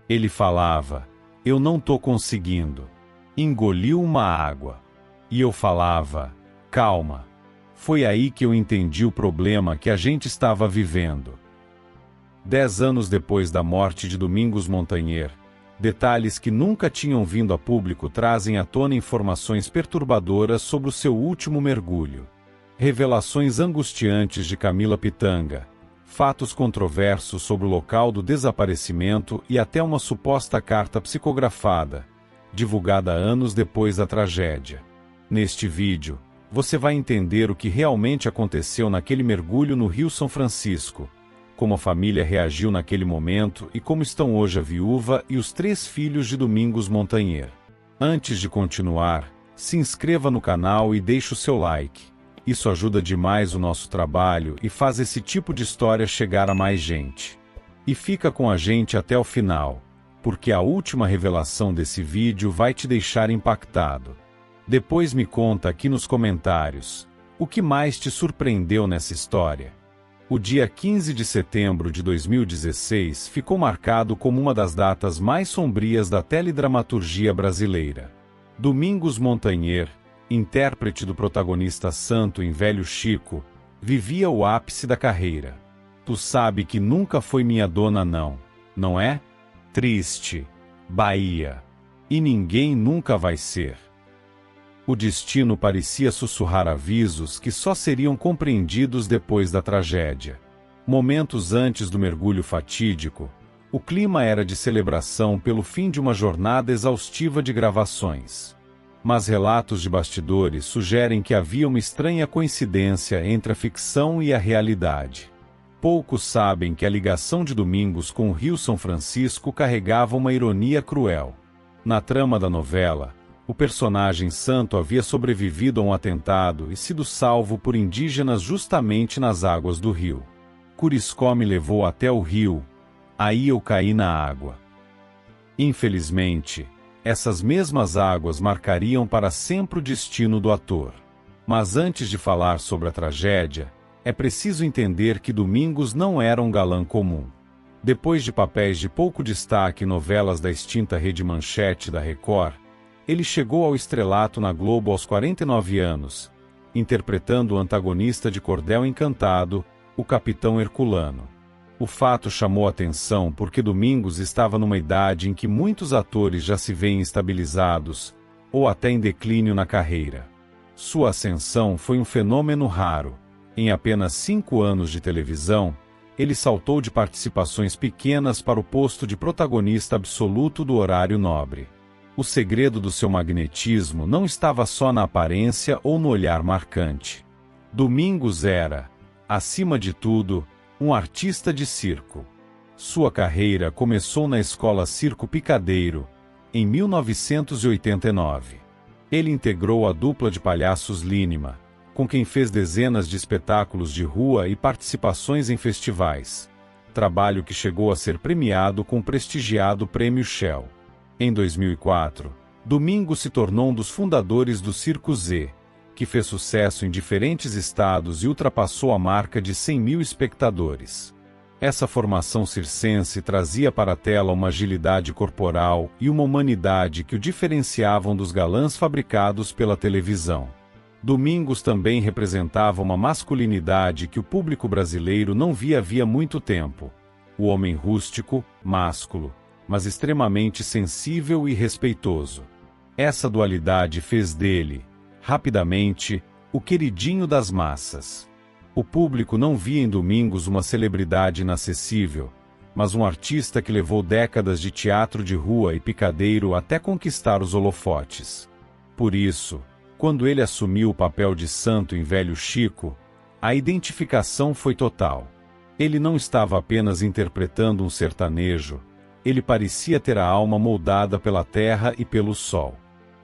Ele falava: eu não tô conseguindo. Engoliu uma água. E eu falava: calma. Foi aí que eu entendi o problema que a gente estava vivendo. 10 anos depois da morte de Domingos Montanher, detalhes que nunca tinham vindo a público trazem à tona informações perturbadoras sobre o seu último mergulho. Revelações angustiantes de Camila Pitanga, fatos controversos sobre o local do desaparecimento e até uma suposta carta psicografada, divulgada anos depois da tragédia. Neste vídeo, você vai entender o que realmente aconteceu naquele mergulho no Rio São Francisco, como a família reagiu naquele momento e como estão hoje a viúva e os 3 filhos de Domingos Montanher. Antes de continuar, se inscreva no canal e deixe o seu like. Isso ajuda demais o nosso trabalho e faz esse tipo de história chegar a mais gente. E fica com a gente até o final, porque a última revelação desse vídeo vai te deixar impactado. Depois me conta aqui nos comentários, o que mais te surpreendeu nessa história? O dia 15 de setembro de 2016 ficou marcado como uma das datas mais sombrias da teledramaturgia brasileira. Domingos Montanher, intérprete do protagonista Santo em Velho Chico, vivia o ápice da carreira. Tu sabe que nunca foi minha dona não é? Triste, Bahia. E ninguém nunca vai ser. O destino parecia sussurrar avisos que só seriam compreendidos depois da tragédia. Momentos antes do mergulho fatídico, o clima era de celebração pelo fim de uma jornada exaustiva de gravações. Mas relatos de bastidores sugerem que havia uma estranha coincidência entre a ficção e a realidade. Poucos sabem que a ligação de Domingos com o Rio São Francisco carregava uma ironia cruel. Na trama da novela, o personagem Santo havia sobrevivido a um atentado e sido salvo por indígenas justamente nas águas do rio. Curiscó me levou até o rio, aí eu caí na água. Infelizmente, essas mesmas águas marcariam para sempre o destino do ator. Mas antes de falar sobre a tragédia, é preciso entender que Domingos não era um galã comum. Depois de papéis de pouco destaque em novelas da extinta Rede Manchete da Record, ele chegou ao estrelato na Globo aos 49 anos, interpretando o antagonista de Cordel Encantado, o Capitão Herculano. O fato chamou atenção porque Domingos estava numa idade em que muitos atores já se veem estabilizados, ou até em declínio na carreira. Sua ascensão foi um fenômeno raro. Em apenas 5 anos de televisão, ele saltou de participações pequenas para o posto de protagonista absoluto do horário nobre. O segredo do seu magnetismo não estava só na aparência ou no olhar marcante. Domingos era, acima de tudo, um artista de circo. Sua carreira começou na escola Circo Picadeiro, em 1989. Ele integrou a dupla de palhaços Línima, com quem fez dezenas de espetáculos de rua e participações em festivais, trabalho que chegou a ser premiado com o prestigiado Prêmio Shell. Em 2004, Domingos se tornou um dos fundadores do Circo Z, que fez sucesso em diferentes estados e ultrapassou a marca de 100 mil espectadores. Essa formação circense trazia para a tela uma agilidade corporal e uma humanidade que o diferenciavam dos galãs fabricados pela televisão. Domingos também representava uma masculinidade que o público brasileiro não via havia muito tempo. O homem rústico, másculo, mas extremamente sensível e respeitoso. Essa dualidade fez dele, rapidamente, o queridinho das massas. O público não via em Domingos uma celebridade inacessível, mas um artista que levou décadas de teatro de rua e picadeiro até conquistar os holofotes. Por isso, quando ele assumiu o papel de Santo em Velho Chico, a identificação foi total. Ele não estava apenas interpretando um sertanejo, ele parecia ter a alma moldada pela terra e pelo sol.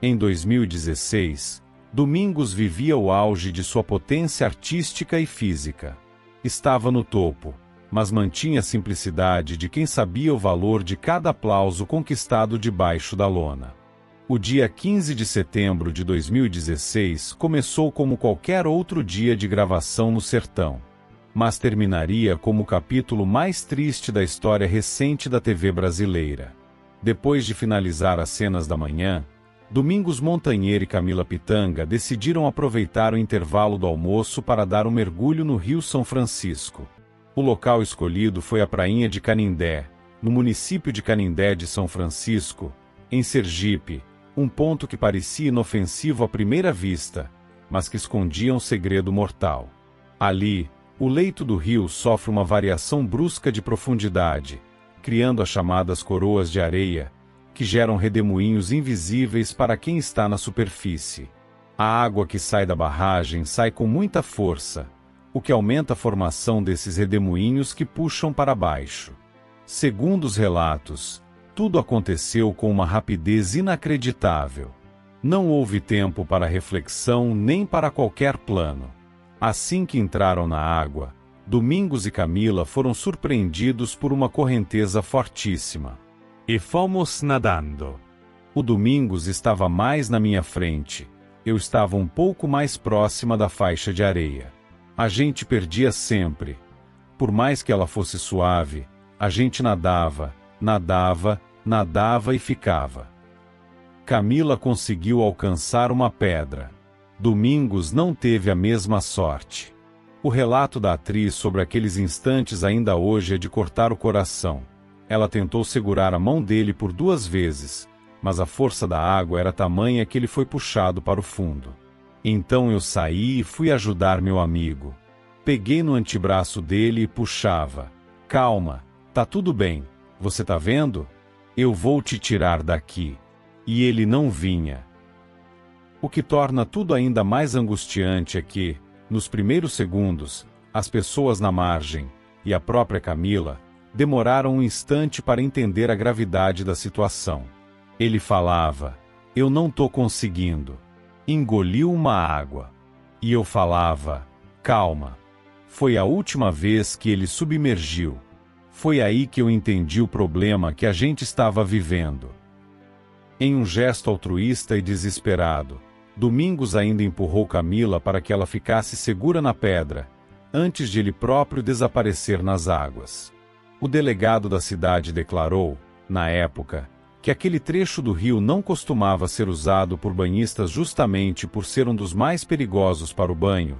Em 2016, Domingos vivia o auge de sua potência artística e física. Estava no topo, mas mantinha a simplicidade de quem sabia o valor de cada aplauso conquistado debaixo da lona. O dia 15 de setembro de 2016 começou como qualquer outro dia de gravação no sertão, mas terminaria como o capítulo mais triste da história recente da TV brasileira. Depois de finalizar as cenas da manhã, Domingos Montanheiro e Camila Pitanga decidiram aproveitar o intervalo do almoço para dar um mergulho no Rio São Francisco. O local escolhido foi a prainha de Canindé, no município de Canindé de São Francisco, em Sergipe, um ponto que parecia inofensivo à primeira vista, mas que escondia um segredo mortal. Ali, o leito do rio sofre uma variação brusca de profundidade, criando as chamadas coroas de areia, que geram redemoinhos invisíveis para quem está na superfície. A água que sai da barragem sai com muita força, o que aumenta a formação desses redemoinhos que puxam para baixo. Segundo os relatos, tudo aconteceu com uma rapidez inacreditável. Não houve tempo para reflexão nem para qualquer plano. Assim que entraram na água, Domingos e Camila foram surpreendidos por uma correnteza fortíssima. E fomos nadando. O Domingos estava mais na minha frente. Eu estava um pouco mais próxima da faixa de areia. A gente perdia sempre. Por mais que ela fosse suave, a gente nadava, nadava, nadava e ficava. Camila conseguiu alcançar uma pedra. Domingos não teve a mesma sorte. O relato da atriz sobre aqueles instantes ainda hoje é de cortar o coração. Ela tentou segurar a mão dele por 2 vezes, mas a força da água era tamanha que ele foi puxado para o fundo. Então eu saí e fui ajudar meu amigo. Peguei no antebraço dele e puxava. Calma, tá tudo bem, você tá vendo? Eu vou te tirar daqui. E ele não vinha. O que torna tudo ainda mais angustiante é que, nos primeiros segundos, as pessoas na margem, e a própria Camila, demoraram um instante para entender a gravidade da situação. Ele falava, eu não tô conseguindo. Engoliu uma água. E eu falava, calma. Foi a última vez que ele submergiu. Foi aí que eu entendi o problema que a gente estava vivendo. Em um gesto altruísta e desesperado, Domingos ainda empurrou Camila para que ela ficasse segura na pedra, antes de ele próprio desaparecer nas águas. O delegado da cidade declarou, na época, que aquele trecho do rio não costumava ser usado por banhistas justamente por ser um dos mais perigosos para o banho.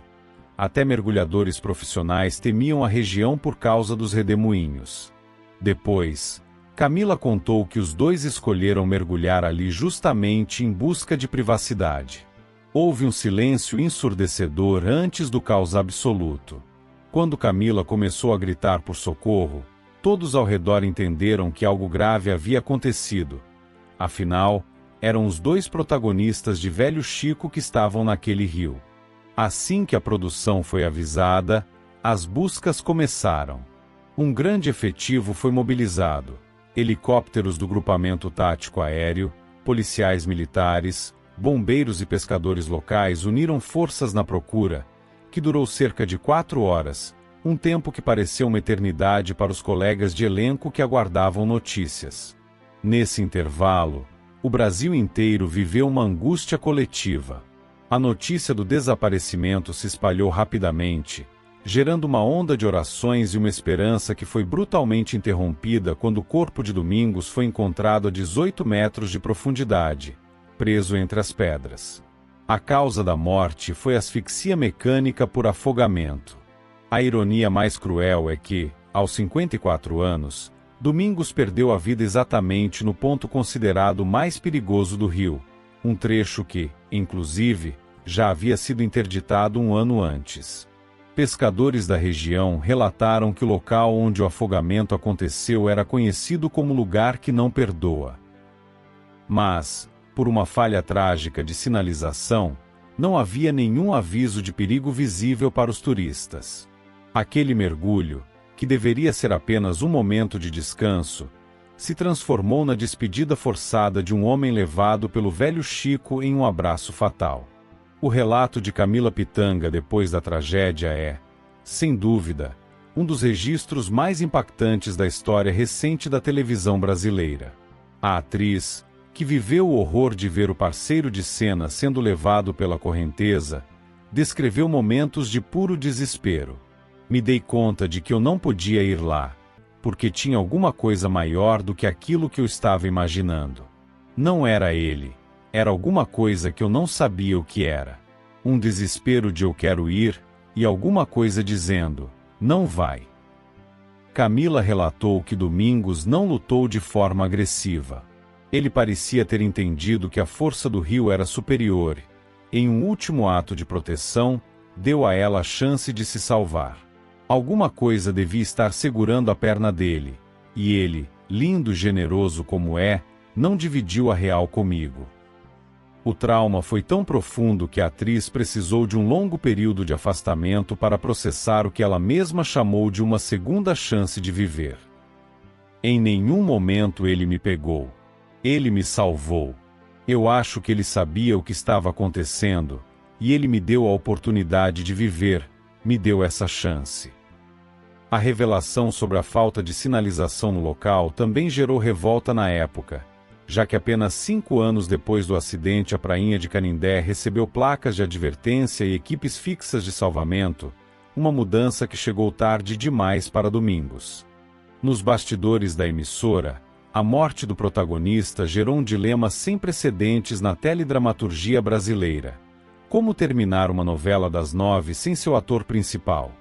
Até mergulhadores profissionais temiam a região por causa dos redemoinhos. Depois, Camila contou que os dois escolheram mergulhar ali justamente em busca de privacidade. Houve um silêncio ensurdecedor antes do caos absoluto. Quando Camila começou a gritar por socorro, todos ao redor entenderam que algo grave havia acontecido. Afinal, eram os 2 protagonistas de Velho Chico que estavam naquele rio. Assim que a produção foi avisada, as buscas começaram. Um grande efetivo foi mobilizado. Helicópteros do Grupamento Tático Aéreo, policiais militares, bombeiros e pescadores locais uniram forças na procura, que durou cerca de 4 horas, um tempo que pareceu uma eternidade para os colegas de elenco que aguardavam notícias. Nesse intervalo, o Brasil inteiro viveu uma angústia coletiva. A notícia do desaparecimento se espalhou rapidamente, gerando uma onda de orações e uma esperança que foi brutalmente interrompida quando o corpo de Domingos foi encontrado a 18 metros de profundidade, preso entre as pedras. A causa da morte foi asfixia mecânica por afogamento. A ironia mais cruel é que, aos 54 anos, Domingos perdeu a vida exatamente no ponto considerado mais perigoso do rio, um trecho que, inclusive, já havia sido interditado 1 ano antes. Pescadores da região relataram que o local onde o afogamento aconteceu era conhecido como lugar que não perdoa. Mas, por uma falha trágica de sinalização, não havia nenhum aviso de perigo visível para os turistas. Aquele mergulho, que deveria ser apenas um momento de descanso, se transformou na despedida forçada de um homem levado pelo Velho Chico em um abraço fatal. O relato de Camila Pitanga depois da tragédia é, sem dúvida, um dos registros mais impactantes da história recente da televisão brasileira. A atriz, que viveu o horror de ver o parceiro de cena sendo levado pela correnteza, descreveu momentos de puro desespero. Me dei conta de que eu não podia ir lá. porque tinha alguma coisa maior do que aquilo que eu estava imaginando. Não era ele, era alguma coisa que eu não sabia o que era. Um desespero de eu quero ir, e alguma coisa dizendo, não vai. Camila relatou que Domingos não lutou de forma agressiva. Ele parecia ter entendido que a força do rio era superior, e, em um último ato de proteção, deu a ela a chance de se salvar. Alguma coisa devia estar segurando a perna dele, e ele, lindo e generoso como é, não dividiu a real comigo. O trauma foi tão profundo que a atriz precisou de um longo período de afastamento para processar o que ela mesma chamou de uma segunda chance de viver. Em nenhum momento ele me pegou. Ele me salvou. Eu acho que ele sabia o que estava acontecendo, e ele me deu a oportunidade de viver, me deu essa chance. A revelação sobre a falta de sinalização no local também gerou revolta na época, já que apenas 5 anos depois do acidente a prainha de Canindé recebeu placas de advertência e equipes fixas de salvamento, uma mudança que chegou tarde demais para Domingos. Nos bastidores da emissora, a morte do protagonista gerou um dilema sem precedentes na teledramaturgia brasileira. Como terminar uma novela das 9 sem seu ator principal?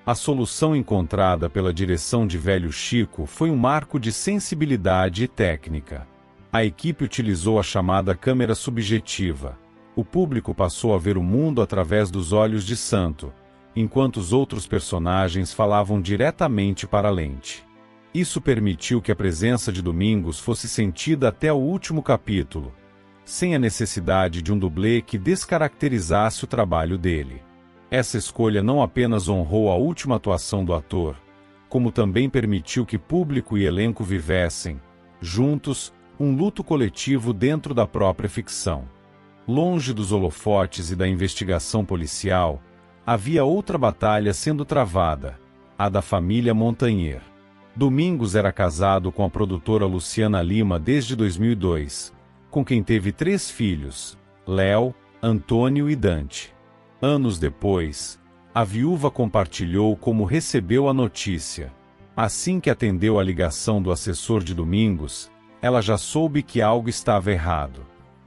A solução encontrada pela direção de Velho Chico foi um marco de sensibilidade e técnica. A equipe utilizou a chamada câmera subjetiva. O público passou a ver o mundo através dos olhos de Santo, enquanto os outros personagens falavam diretamente para a lente. Isso permitiu que a presença de Domingos fosse sentida até o último capítulo, sem a necessidade de um dublê que descaracterizasse o trabalho dele. Essa escolha não apenas honrou a última atuação do ator, como também permitiu que público e elenco vivessem, juntos, um luto coletivo dentro da própria ficção. Longe dos holofotes e da investigação policial, havia outra batalha sendo travada, a da família Montanher. Domingos era casado com a produtora Luciana Lima desde 2002, com quem teve 3 filhos, Léo, Antônio e Dante. Anos depois, a viúva compartilhou como recebeu a notícia. Assim que atendeu a ligação do assessor de Domingos, ela já soube que algo estava errado.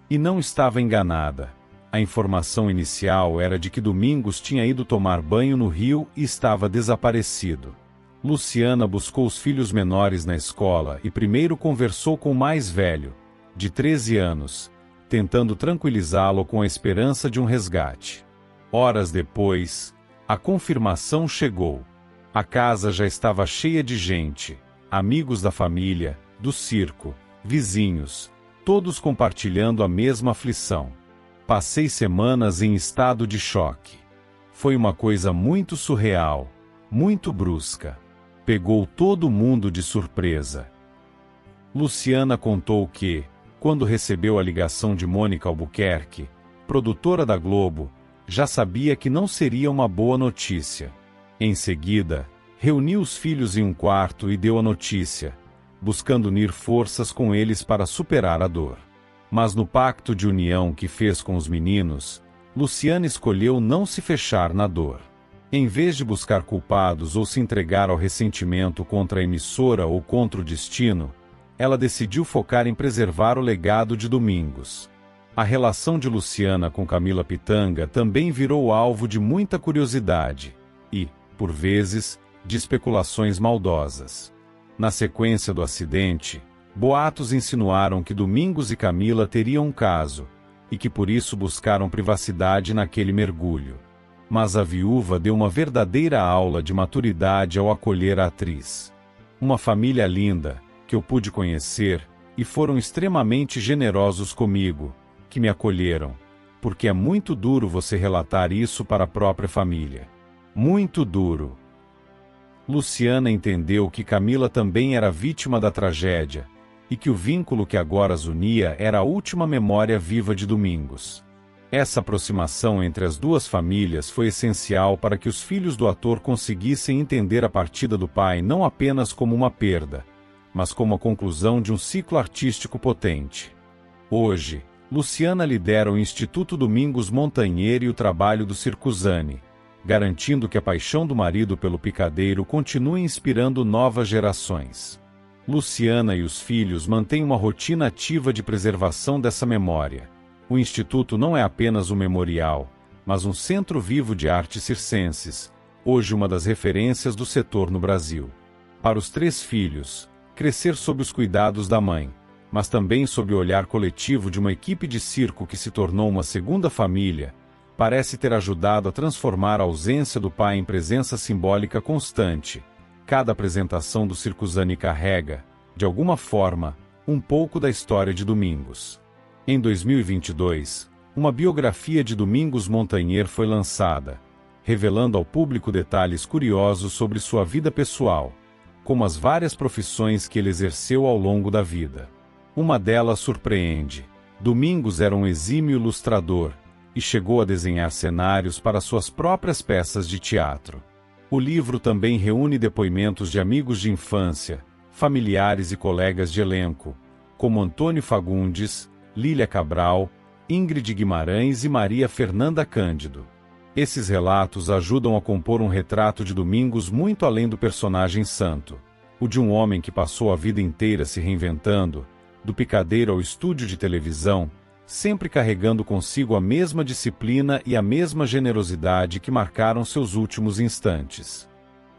E não estava enganada. A informação inicial era de que Domingos tinha ido tomar banho no rio e estava desaparecido. Luciana buscou os filhos menores na escola e primeiro conversou com o mais velho, de 13 anos, tentando tranquilizá-lo com a esperança de um resgate. Horas depois, a confirmação chegou. A casa já estava cheia de gente, amigos da família, do circo, vizinhos, todos compartilhando a mesma aflição. Passei semanas em estado de choque. Foi uma coisa muito surreal, muito brusca. Pegou todo mundo de surpresa. Luciana contou que, quando recebeu a ligação de Mônica Albuquerque, produtora da Globo, já sabia que não seria uma boa notícia. Em seguida, reuniu os filhos em um quarto e deu a notícia, buscando unir forças com eles para superar a dor. Mas no pacto de união que fez com os meninos, Luciana escolheu não se fechar na dor. Em vez de buscar culpados ou se entregar ao ressentimento contra a emissora ou contra o destino, ela decidiu focar em preservar o legado de Domingos. A relação de Luciana com Camila Pitanga também virou alvo de muita curiosidade e, por vezes, de especulações maldosas. Na sequência do acidente, boatos insinuaram que Domingos e Camila teriam um caso, e que por isso buscaram privacidade naquele mergulho. Mas a viúva deu uma verdadeira aula de maturidade ao acolher a atriz. Uma família linda, que eu pude conhecer, e foram extremamente generosos comigo, que me acolheram, porque é muito duro você relatar isso para a própria família. Muito duro. Luciana entendeu que Camila também era vítima da tragédia, e que o vínculo que agora as unia era a última memória viva de Domingos. Essa aproximação entre as duas famílias foi essencial para que os filhos do ator conseguissem entender a partida do pai não apenas como uma perda, mas como a conclusão de um ciclo artístico potente. Hoje, Luciana lidera o Instituto Domingos Montanher e o trabalho do Circusani, garantindo que a paixão do marido pelo picadeiro continue inspirando novas gerações. Luciana e os filhos mantêm uma rotina ativa de preservação dessa memória. O Instituto não é apenas um memorial, mas um centro vivo de artes circenses, hoje uma das referências do setor no Brasil. Para os 3 filhos, crescer sob os cuidados da mãe, mas também sob o olhar coletivo de uma equipe de circo que se tornou uma segunda família, parece ter ajudado a transformar a ausência do pai em presença simbólica constante. Cada apresentação do Circuzani carrega, de alguma forma, um pouco da história de Domingos. Em 2022, uma biografia de Domingos Montanher foi lançada, revelando ao público detalhes curiosos sobre sua vida pessoal, como as várias profissões que ele exerceu ao longo da vida. Uma delas surpreende. Domingos era um exímio ilustrador, e chegou a desenhar cenários para suas próprias peças de teatro. O livro também reúne depoimentos de amigos de infância, familiares e colegas de elenco, como Antônio Fagundes, Lília Cabral, Ingrid Guimarães e Maria Fernanda Cândido. Esses relatos ajudam a compor um retrato de Domingos muito além do personagem santo, o de um homem que passou a vida inteira se reinventando, do picadeiro ao estúdio de televisão, sempre carregando consigo a mesma disciplina e a mesma generosidade que marcaram seus últimos instantes.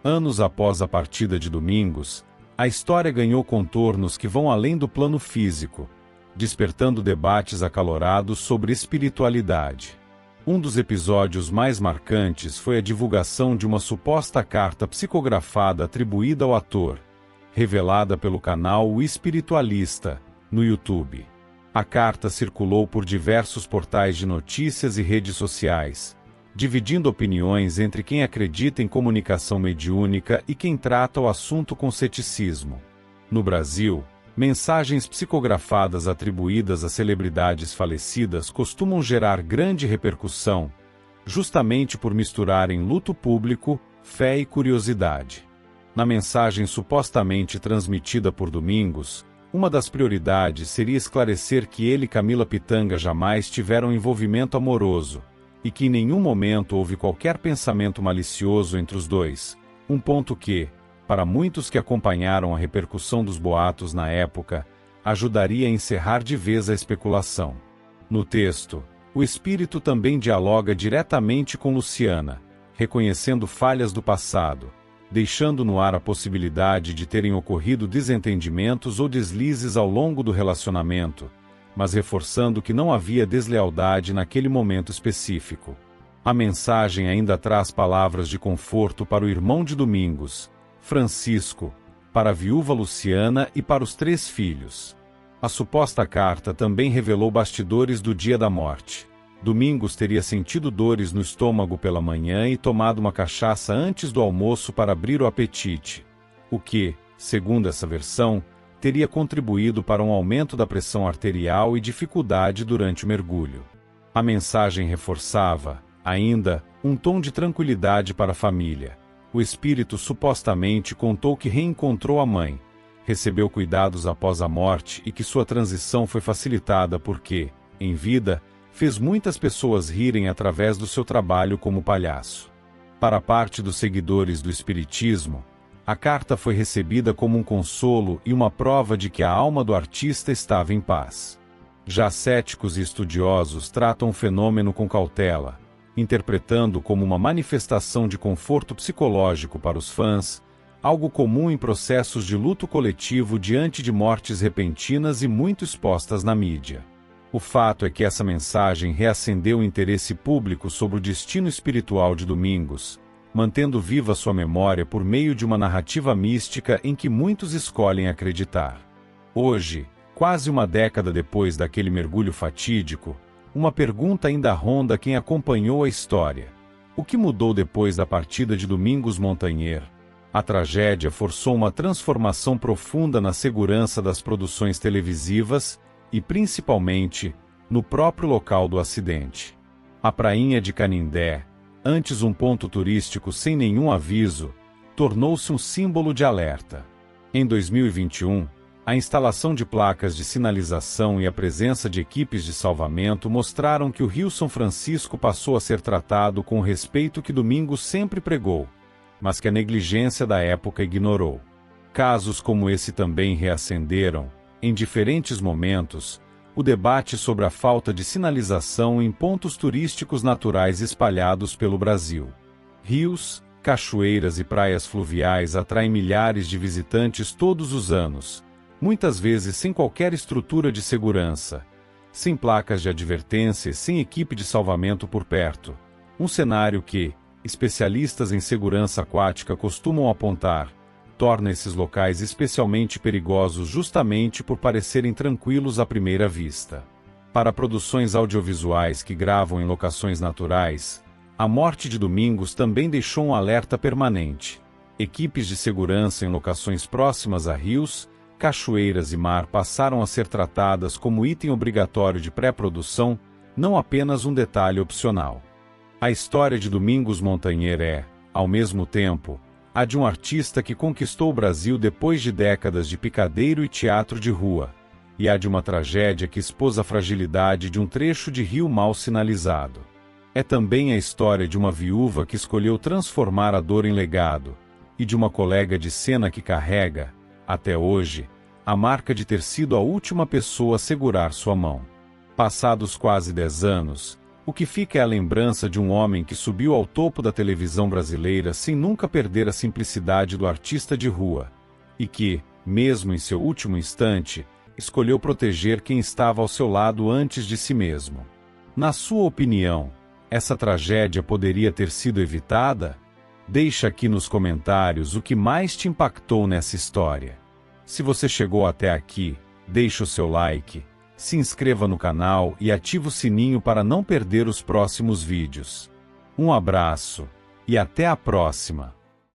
Anos após a partida de Domingos, a história ganhou contornos que vão além do plano físico, despertando debates acalorados sobre espiritualidade. Um dos episódios mais marcantes foi a divulgação de uma suposta carta psicografada atribuída ao ator, revelada pelo canal O Espiritualista, no YouTube. A carta circulou por diversos portais de notícias e redes sociais, dividindo opiniões entre quem acredita em comunicação mediúnica e quem trata o assunto com ceticismo. No Brasil, mensagens psicografadas atribuídas a celebridades falecidas costumam gerar grande repercussão, justamente por misturarem luto público, fé e curiosidade. Na mensagem supostamente transmitida por Domingos, uma das prioridades seria esclarecer que ele e Camila Pitanga jamais tiveram envolvimento amoroso, e que em nenhum momento houve qualquer pensamento malicioso entre os dois, um ponto que, para muitos que acompanharam a repercussão dos boatos na época, ajudaria a encerrar de vez a especulação. No texto, o espírito também dialoga diretamente com Luciana, reconhecendo falhas do passado, deixando no ar a possibilidade de terem ocorrido desentendimentos ou deslizes ao longo do relacionamento, mas reforçando que não havia deslealdade naquele momento específico. A mensagem ainda traz palavras de conforto para o irmão de Domingos, Francisco, para a viúva Luciana e para os 3 filhos. A suposta carta também revelou bastidores do dia da morte. Domingos teria sentido dores no estômago pela manhã e tomado uma cachaça antes do almoço para abrir o apetite, o que, segundo essa versão, teria contribuído para um aumento da pressão arterial e dificuldade durante o mergulho. A mensagem reforçava, ainda, um tom de tranquilidade para a família. O espírito supostamente contou que reencontrou a mãe, recebeu cuidados após a morte e que sua transição foi facilitada porque, em vida, fez muitas pessoas rirem através do seu trabalho como palhaço. Para parte dos seguidores do espiritismo, a carta foi recebida como um consolo e uma prova de que a alma do artista estava em paz. Já céticos e estudiosos tratam o fenômeno com cautela, interpretando como uma manifestação de conforto psicológico para os fãs, algo comum em processos de luto coletivo diante de mortes repentinas e muito expostas na mídia. O fato é que essa mensagem reacendeu o interesse público sobre o destino espiritual de Domingos, mantendo viva sua memória por meio de uma narrativa mística em que muitos escolhem acreditar. Hoje, quase uma década depois daquele mergulho fatídico, uma pergunta ainda ronda quem acompanhou a história. O que mudou depois da partida de Domingos Montanher? A tragédia forçou uma transformação profunda na segurança das produções televisivas e, principalmente, no próprio local do acidente. A prainha de Canindé, antes um ponto turístico sem nenhum aviso, tornou-se um símbolo de alerta. Em 2021, A instalação de placas de sinalização e a presença de equipes de salvamento mostraram que o Rio São Francisco passou a ser tratado com o respeito que Domingos sempre pregou, mas que a negligência da época ignorou. Casos como esse também reacenderam, em diferentes momentos, o debate sobre a falta de sinalização em pontos turísticos naturais espalhados pelo Brasil. Rios, cachoeiras e praias fluviais atraem milhares de visitantes todos os anos, muitas vezes sem qualquer estrutura de segurança, sem placas de advertência e sem equipe de salvamento por perto. Um cenário que, especialistas em segurança aquática costumam apontar, torna esses locais especialmente perigosos justamente por parecerem tranquilos à primeira vista. Para produções audiovisuais que gravam em locações naturais, a morte de Domingos também deixou um alerta permanente. Equipes de segurança em locações próximas a rios, cachoeiras e mar passaram a ser tratadas como item obrigatório de pré-produção, não apenas um detalhe opcional. A história de Domingos Montanher é, ao mesmo tempo, a de um artista que conquistou o Brasil depois de décadas de picadeiro e teatro de rua, e a de uma tragédia que expôs a fragilidade de um trecho de rio mal sinalizado. É também a história de uma viúva que escolheu transformar a dor em legado, e de uma colega de cena que carrega, até hoje, a marca de ter sido a última pessoa a segurar sua mão. Passados quase 10 anos, o que fica é a lembrança de um homem que subiu ao topo da televisão brasileira sem nunca perder a simplicidade do artista de rua, e que, mesmo em seu último instante, escolheu proteger quem estava ao seu lado antes de si mesmo. Na sua opinião, essa tragédia poderia ter sido evitada? Deixa aqui nos comentários o que mais te impactou nessa história. Se você chegou até aqui, deixa o seu like, se inscreva no canal e ative o sininho para não perder os próximos vídeos. Um abraço e até a próxima!